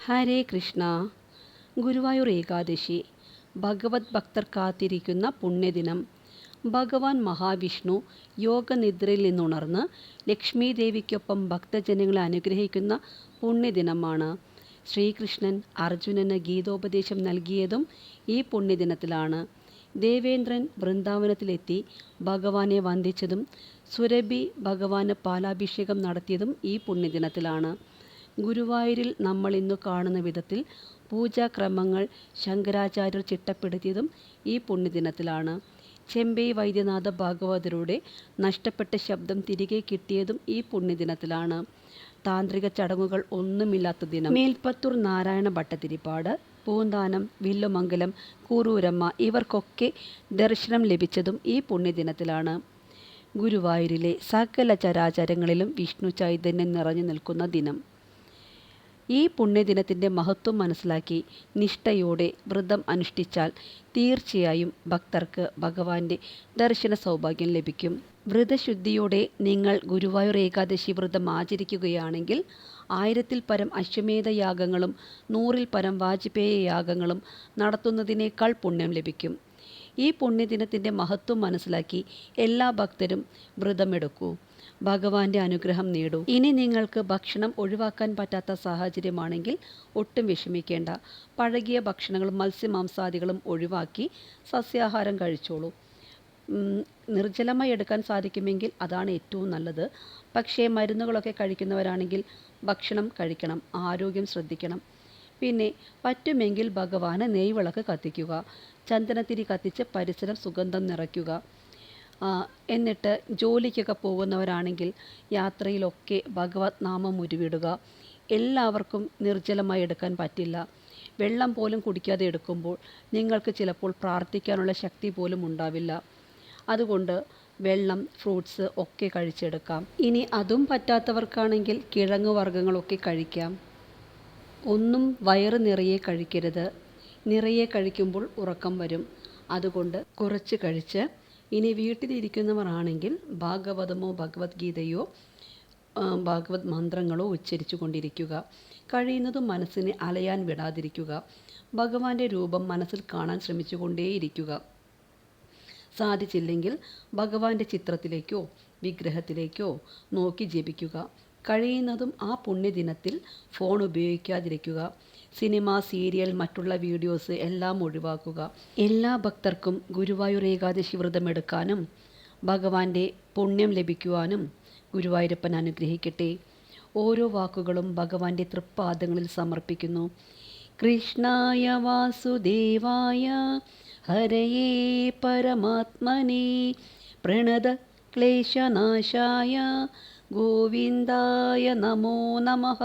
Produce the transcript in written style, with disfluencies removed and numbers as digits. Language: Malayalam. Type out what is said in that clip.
ഹരേ കൃഷ്ണ. ഗുരുവായൂർ ഏകാദശി ഭഗവത് ഭക്തർ കാത്തിരിക്കുന്ന പുണ്യദിനം. ഭഗവാൻ മഹാവിഷ്ണു യോഗനിദ്രയിൽ നിന്നുണർന്ന് ലക്ഷ്മി ദേവിക്കൊപ്പം ഭക്തജനങ്ങളെ അനുഗ്രഹിക്കുന്ന പുണ്യദിനമാണ്. ശ്രീകൃഷ്ണൻ അർജുനന് ഗീതോപദേശം നൽകിയതും ഈ പുണ്യദിനത്തിലാണ്. ദേവേന്ദ്രൻ വൃന്ദാവനത്തിലെത്തി ഭഗവാനെ വന്ദിച്ചതും സുരഭി ഭഗവാന് പാലാഭിഷേകം നടത്തിയതും ഈ പുണ്യദിനത്തിലാണ്. ഗുരുവായൂരിൽ നമ്മൾ ഇന്നു കാണുന്ന വിധത്തിൽ പൂജാക്രമങ്ങൾ ശങ്കരാചാര്യർ ചിട്ടപ്പെടുത്തിയതും ഈ പുണ്യദിനത്തിലാണ്. ചെമ്പൈ വൈദ്യനാഥ ഭാഗവതരുടെ നഷ്ടപ്പെട്ട ശബ്ദം തിരികെ കിട്ടിയതും ഈ പുണ്യദിനത്തിലാണ്. താന്ത്രിക ചടങ്ങുകൾ ഒന്നുമില്ലാത്ത ദിനം. മേൽപ്പത്തൂർ നാരായണ ഭട്ടതിരിപ്പാട്, പൂന്താനം, വില്ലുമംഗലം, കൂറൂരമ്മ ഇവർക്കൊക്കെ ദർശനം ലഭിച്ചതും ഈ പുണ്യദിനത്തിലാണ്. ഗുരുവായൂരിലെ സകല ചരാചരങ്ങളിലും വിഷ്ണു ചൈതന്യം നിറഞ്ഞു നിൽക്കുന്ന ദിനം. ഈ പുണ്യദിനത്തിൻ്റെ മഹത്വം മനസ്സിലാക്കി നിഷ്ഠയോടെ വ്രതം അനുഷ്ഠിച്ചാൽ തീർച്ചയായും ഭക്തർക്ക് ഭഗവാന്റെ ദർശന സൗഭാഗ്യം ലഭിക്കും. വ്രതശുദ്ധിയോടെ നിങ്ങൾ ഗുരുവായൂർ ഏകാദശി വ്രതം ആചരിക്കുകയാണെങ്കിൽ 1000-ൽ പരം അശ്വമേധ യാഗങ്ങളും 100-ൽ പരം വാജ്പേയ യാഗങ്ങളും നടത്തുന്നതിനേക്കാൾ പുണ്യം ലഭിക്കും. ഈ പുണ്യദിനത്തിൻ്റെ മഹത്വം മനസ്സിലാക്കി എല്ലാ ഭക്തരും വ്രതമെടുക്കൂ. ഭഗവാന്റെ അനുഗ്രഹം നേടൂ. ഇനി നിങ്ങൾക്ക് ഭക്ഷണം ഒഴിവാക്കാൻ പറ്റാത്ത സാഹചര്യമാണെങ്കിൽ ഒട്ടും വിഷമിക്കേണ്ട. പഴകിയ ഭക്ഷണങ്ങളും മത്സ്യമാംസാദികളും ഒഴിവാക്കി സസ്യാഹാരം കഴിച്ചോളൂ. നിർജ്ജലമായി എടുക്കാൻ സാധിക്കുമെങ്കിൽ അതാണ് ഏറ്റവും നല്ലത്. പക്ഷേ മരുന്നുകളൊക്കെ കഴിക്കുന്നവരാണെങ്കിൽ ഭക്ഷണം കഴിക്കണം, ആരോഗ്യം ശ്രദ്ധിക്കണം. പിന്നെ പറ്റുമെങ്കിൽ ഭഗവാന് നെയ്വിളക്ക് കത്തിക്കുക, ചന്ദനത്തിരി കത്തിച്ച് പരിസരം സുഗന്ധം നിറയ്ക്കുക. എന്നിട്ട് ജോലിക്കൊക്കെ പോകുന്നവരാണെങ്കിൽ യാത്രയിലൊക്കെ ഭഗവത് നാമം ഉരുവിടുക. എല്ലാവർക്കും നിർജ്ജലമായി എടുക്കാൻ പറ്റില്ല. വെള്ളം പോലും കുടിക്കാതെ എടുക്കുമ്പോൾ നിങ്ങൾക്ക് ചിലപ്പോൾ പ്രാർത്ഥിക്കാനുള്ള ശക്തി പോലും ഉണ്ടാവില്ല. അതുകൊണ്ട് വെള്ളം, ഫ്രൂട്ട്സ് ഒക്കെ കഴിച്ചെടുക്കാം. ഇനി അതും പറ്റാത്തവർക്കാണെങ്കിൽ കിഴങ്ങ് വർഗ്ഗങ്ങളൊക്കെ കഴിക്കാം. ഒന്നും വയറ് നിറയെ കഴിക്കരുത്. നിറയെ കഴിക്കുമ്പോൾ ഉറക്കം വരും. അതുകൊണ്ട് കുറച്ച് കഴിച്ച് ഇനി വീട്ടിലിരിക്കുന്നവർ ആണെങ്കിൽ ഭാഗവതമോ ഭഗവത്ഗീതയോ ഭാഗവത് മന്ത്രങ്ങളോ ഉച്ചരിച്ചു കൊണ്ടിരിക്കുക. കഴിയുന്നതും മനസ്സിനെ അലയാൻ വിടാതിരിക്കുക. ഭഗവാന്റെ രൂപം മനസ്സിൽ കാണാൻ ശ്രമിച്ചു കൊണ്ടേയിരിക്കുക. സാധിച്ചില്ലെങ്കിൽ ഭഗവാന്റെ ചിത്രത്തിലേക്കോ വിഗ്രഹത്തിലേക്കോ നോക്കി ജപിക്കുക. കഴിയുന്നതും ആ പുണ്യദിനത്തിൽ ഫോൺ ഉപയോഗിക്കാതിരിക്കുക. സിനിമ, സീരിയൽ, മറ്റുള്ള വീഡിയോസ് എല്ലാം ഒഴിവാക്കുക. എല്ലാ ഭക്തർക്കും ഗുരുവായൂർ ഏകാദശി വ്രതമെടുക്കാനും ഭഗവാന്റെ പുണ്യം ലഭിക്കുവാനും ഗുരുവായൂരപ്പൻ അനുഗ്രഹിക്കട്ടെ. ഓരോ വാക്കുകളും ഭഗവാന്റെ തൃപ്പാദങ്ങളിൽ സമർപ്പിക്കുന്നു. കൃഷ്ണായ വാസുദേവായ ഹരയേ പരമാത്മനേ പ്രണത ക്ലേശനാശായ ഗോവിന്ദായ നമോ നമഃ.